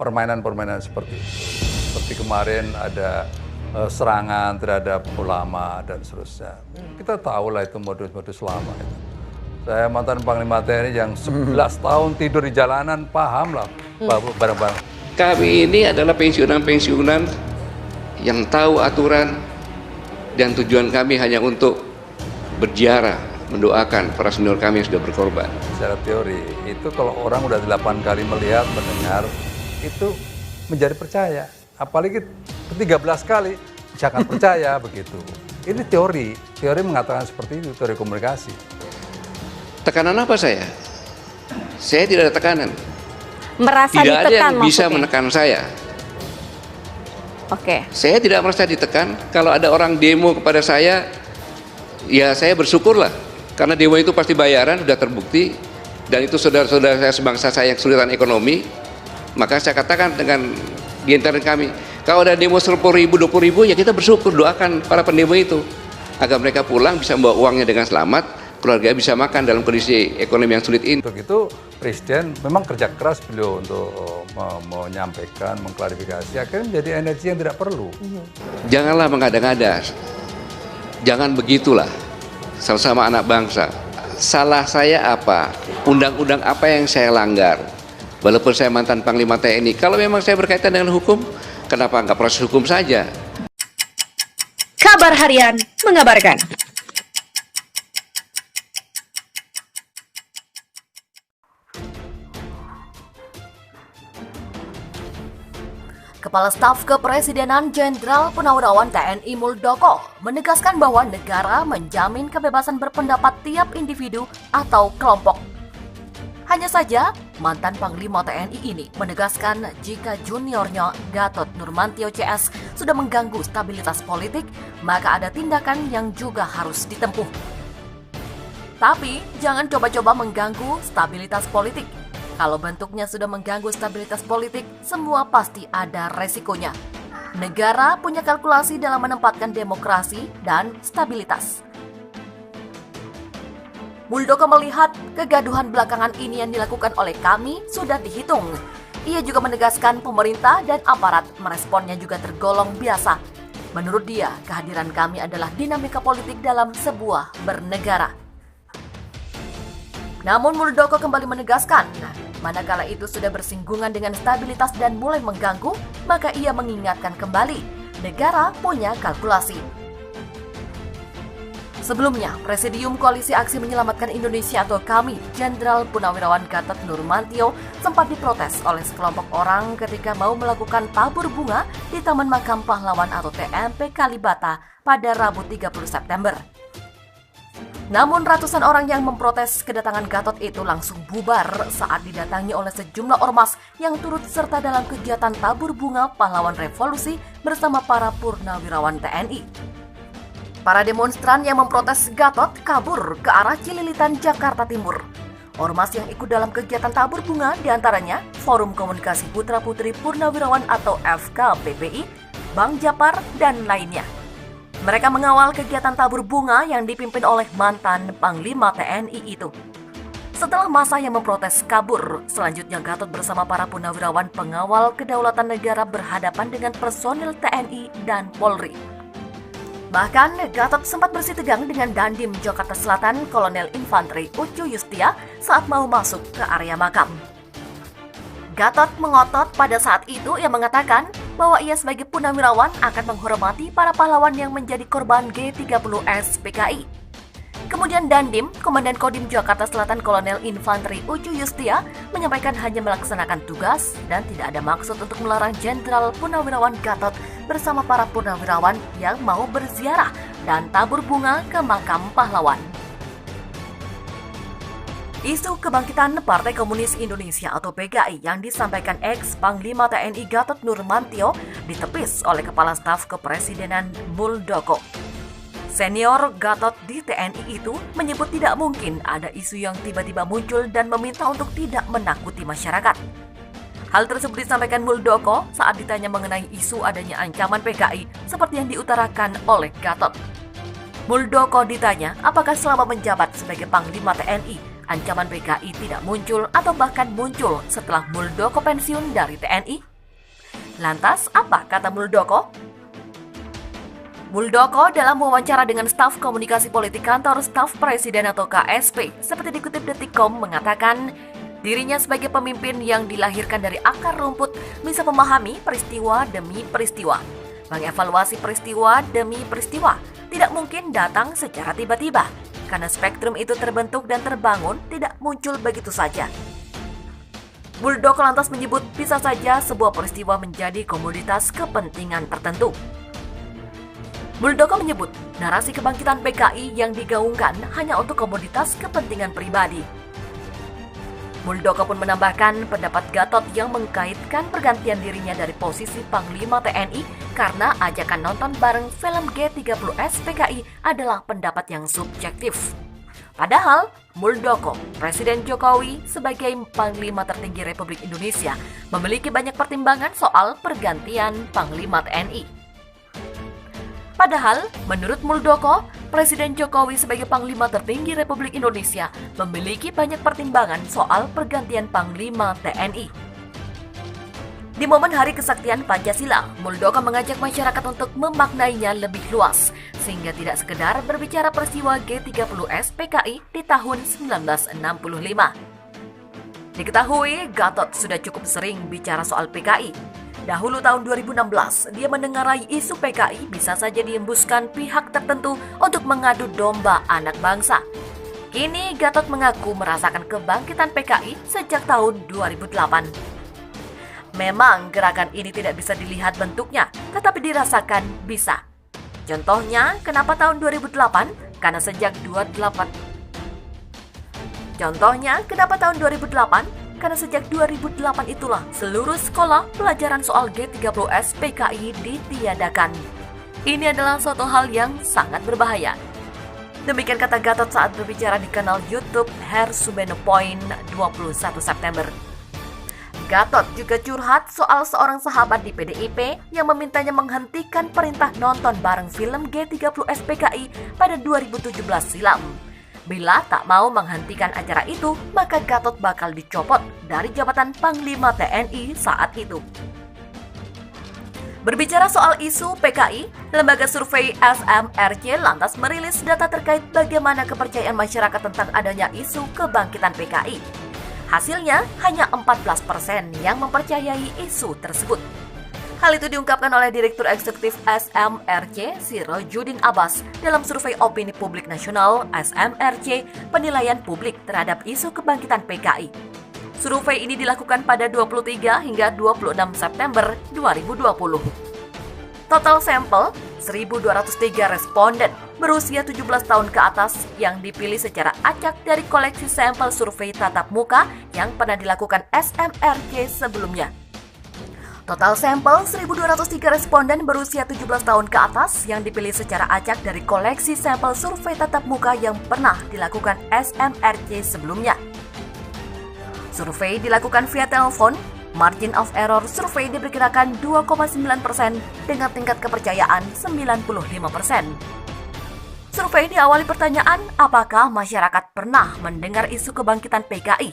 permainan-permainan seperti kemarin ada serangan terhadap ulama dan seterusnya. Kita tahu lah itu modus-modus lama itu. Saya mantan Panglima TNI yang 11 tahun tidur di jalanan, paham lah bareng-bareng. Kami ini adalah pensiunan yang tahu aturan dan tujuan kami hanya untuk berziarah, mendoakan para senior kami yang sudah berkorban. Secara teori, itu kalau orang udah 8 kali melihat, mendengar, itu menjadi percaya. Apalagi 13 kali, jangan percaya begitu. Ini teori mengatakan seperti itu, teori komunikasi. Tekanan apa saya? Saya tidak ada tekanan. Merasa tidak ditekan ada yang maksudnya? bisa menekan saya. Oke. Saya tidak merasa ditekan. Kalau ada orang demo kepada saya, ya saya bersyukurlah. Karena demo itu pasti bayaran, sudah terbukti. Dan itu saudara-saudara saya sebangsa saya yang kesulitan ekonomi. Maka saya katakan dengan di antara kami, kalau ada demo 10.000, 20.000, ya kita bersyukur, doakan para pendemo itu. Agar mereka pulang bisa membawa uangnya dengan selamat, keluarga bisa makan dalam kondisi ekonomi yang sulit ini. Untuk itu Presiden memang kerja keras beliau untuk menyampaikan, mengklarifikasi, akhirnya menjadi energi yang tidak perlu. Janganlah mengada-ngada, jangan begitulah, sama-sama anak bangsa. Salah saya apa? Undang-undang apa yang saya langgar? Walaupun saya mantan Panglima TNI, kalau memang saya berkaitan dengan hukum, kenapa nggak proses hukum saja? Kabar Harian mengabarkan. Kepala Staf Kepresidenan Jenderal Purnawirawan TNI Muldoko menegaskan bahwa negara menjamin kebebasan berpendapat tiap individu atau kelompok. Hanya saja, mantan Panglima TNI ini menegaskan jika juniornya Gatot Nurmantio CS sudah mengganggu stabilitas politik, maka ada tindakan yang juga harus ditempuh. Tapi, jangan coba-coba mengganggu stabilitas politik. Kalau bentuknya sudah mengganggu stabilitas politik, semua pasti ada resikonya. Negara punya kalkulasi dalam menempatkan demokrasi dan stabilitas. Muldoko melihat kegaduhan belakangan ini yang dilakukan oleh kami sudah dihitung. Ia juga menegaskan pemerintah dan aparat meresponnya juga tergolong biasa. Menurut dia, kehadiran kami adalah dinamika politik dalam sebuah bernegara. Namun Muldoko kembali menegaskan, manakala itu sudah bersinggungan dengan stabilitas dan mulai mengganggu, maka ia mengingatkan kembali, negara punya kalkulasi. Sebelumnya, Presidium Koalisi Aksi Menyelamatkan Indonesia atau KAMI, Jenderal Purnawirawan Gatot Nurmantio sempat diprotes oleh sekelompok orang ketika mau melakukan tabur bunga di Taman Makam Pahlawan atau TMP Kalibata pada Rabu 30 September. Namun ratusan orang yang memprotes kedatangan Gatot itu langsung bubar saat didatangi oleh sejumlah ormas yang turut serta dalam kegiatan tabur bunga pahlawan revolusi bersama para purnawirawan TNI. Para demonstran yang memprotes Gatot kabur ke arah Cililitan, Jakarta Timur. Ormas yang ikut dalam kegiatan tabur bunga diantaranya Forum Komunikasi Putra Putri Purnawirawan atau FKPPI, Bang Japar, dan lainnya. Mereka mengawal kegiatan tabur bunga yang dipimpin oleh mantan Panglima TNI itu. Setelah masa yang memprotes kabur, selanjutnya Gatot bersama para purnawirawan pengawal kedaulatan negara berhadapan dengan personil TNI dan Polri. Bahkan, Gatot sempat bersitegang dengan Dandim Jakarta Selatan Kolonel Infanteri Ucu Yustia saat mau masuk ke area makam. Gatot mengotot pada saat itu ia mengatakan bahwa ia sebagai purnawirawan akan menghormati para pahlawan yang menjadi korban G30S PKI. Kemudian Dandim, Komandan Kodim Jakarta Selatan Kolonel Infanteri Ucu Yustia menyampaikan hanya melaksanakan tugas dan tidak ada maksud untuk melarang Jenderal Purnawirawan Gatot bersama para purnawirawan yang mau berziarah dan tabur bunga ke makam pahlawan. Isu kebangkitan Partai Komunis Indonesia atau PKI yang disampaikan ex-Panglima TNI Gatot Nurmantio ditepis oleh Kepala Staf Kepresidenan Muldoko. Senior Gatot di TNI itu menyebut tidak mungkin ada isu yang tiba-tiba muncul dan meminta untuk tidak menakuti masyarakat. Hal tersebut disampaikan Muldoko saat ditanya mengenai isu adanya ancaman PKI seperti yang diutarakan oleh Gatot. Muldoko ditanya apakah selama menjabat sebagai Panglima TNI, ancaman PKI tidak muncul atau bahkan muncul setelah Muldoko pensiun dari TNI. Lantas, apa kata Muldoko? Muldoko dalam wawancara dengan staf komunikasi politik kantor staf presiden atau KSP, seperti dikutip Detikcom, mengatakan dirinya sebagai pemimpin yang dilahirkan dari akar rumput bisa memahami peristiwa demi peristiwa, mengevaluasi peristiwa demi peristiwa, tidak mungkin datang secara tiba-tiba, karena spektrum itu terbentuk dan terbangun tidak muncul begitu saja. Muldoko lantas menyebut bisa saja sebuah peristiwa menjadi komoditas kepentingan tertentu. Muldoko menyebut narasi kebangkitan PKI yang digaungkan hanya untuk komoditas kepentingan pribadi. Muldoko pun menambahkan pendapat Gatot yang mengkaitkan pergantian dirinya dari posisi Panglima TNI karena ajakan nonton bareng film G30S PKI adalah pendapat yang subjektif. Padahal, Muldoko, Presiden Jokowi sebagai Panglima tertinggi Republik Indonesia, memiliki banyak pertimbangan soal pergantian Panglima TNI. Padahal, menurut Muldoko, Presiden Jokowi sebagai Panglima tertinggi Republik Indonesia memiliki banyak pertimbangan soal pergantian Panglima TNI. Di momen Hari Kesaktian Pancasila, Muldoko mengajak masyarakat untuk memaknainya lebih luas, sehingga tidak sekedar berbicara peristiwa G30S PKI di tahun 1965. Diketahui, Gatot sudah cukup sering bicara soal PKI. Dahulu tahun 2016, dia mendengarai isu PKI bisa saja diembuskan pihak tertentu untuk mengadu domba anak bangsa. Kini Gatot mengaku merasakan kebangkitan PKI sejak tahun 2008. Memang gerakan ini tidak bisa dilihat bentuknya, tetapi dirasakan bisa. Contohnya, kenapa tahun 2008? Karena sejak 2008 itulah seluruh sekolah pelajaran soal G30S PKI ditiadakan. Ini adalah suatu hal yang sangat berbahaya. Demikian kata Gatot saat berbicara di kanal YouTube Hersubeno Point 21 September. Gatot juga curhat soal seorang sahabat di PDIP yang memintanya menghentikan perintah nonton bareng film G30S PKI pada 2017 silam. Bila tak mau menghentikan acara itu, maka Gatot bakal dicopot dari jabatan Panglima TNI saat itu. Berbicara soal isu PKI, lembaga survei SMRC lantas merilis data terkait bagaimana kepercayaan masyarakat tentang adanya isu kebangkitan PKI. Hasilnya, hanya 14% yang mempercayai isu tersebut. Hal itu diungkapkan oleh Direktur Eksekutif SMRC, Sirojudin Abbas, dalam survei opini publik nasional SMRC penilaian publik terhadap isu kebangkitan PKI. Survei ini dilakukan pada 23 hingga 26 September 2020. Total sampel 1.203 responden berusia 17 tahun ke atas yang dipilih secara acak dari koleksi sampel survei tatap muka yang pernah dilakukan SMRC sebelumnya. Total sampel 1.203 responden berusia 17 tahun ke atas yang dipilih secara acak dari koleksi sampel survei tatap muka yang pernah dilakukan SMRC sebelumnya. Survei dilakukan via telepon, margin of error survei diperkirakan 2,9% dengan tingkat kepercayaan 95%. Survei diawali pertanyaan, apakah masyarakat pernah mendengar isu kebangkitan PKI?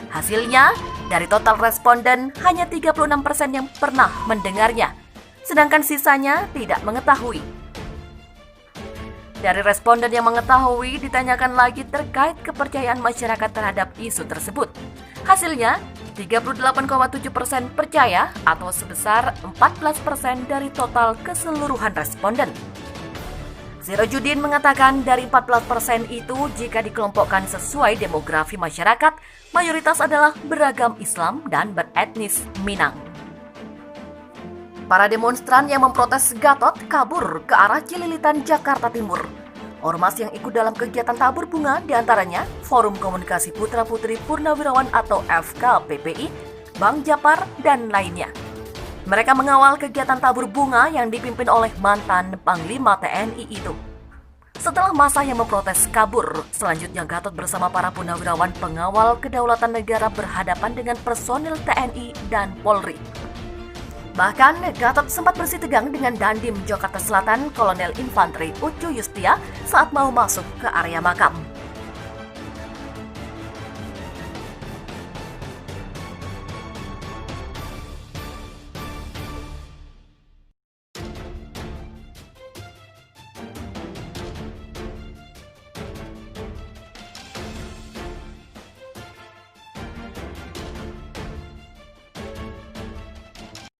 Hasilnya, dari total responden, hanya 36% yang pernah mendengarnya, sedangkan sisanya tidak mengetahui. Dari responden yang mengetahui, ditanyakan lagi terkait kepercayaan masyarakat terhadap isu tersebut. Hasilnya, 38,7% percaya atau sebesar 14% dari total keseluruhan responden. Sirojudin mengatakan dari 14% itu jika dikelompokkan sesuai demografi masyarakat, mayoritas adalah beragam Islam dan beretnis Minang. Para demonstran yang memprotes Gatot kabur ke arah Cililitan, Jakarta Timur. Ormas yang ikut dalam kegiatan tabur bunga diantaranya Forum Komunikasi Putra Putri Purnawirawan atau FKPPI, Bang Japar, dan lainnya. Mereka mengawal kegiatan tabur bunga yang dipimpin oleh mantan Panglima TNI itu. Setelah masa yang memprotes kabur, selanjutnya Gatot bersama para purnawirawan pengawal kedaulatan negara berhadapan dengan personil TNI dan Polri. Bahkan, Gatot sempat bersitegang dengan Dandim Jakarta Selatan Kolonel Infanteri Ucu Yustia saat mau masuk ke area makam.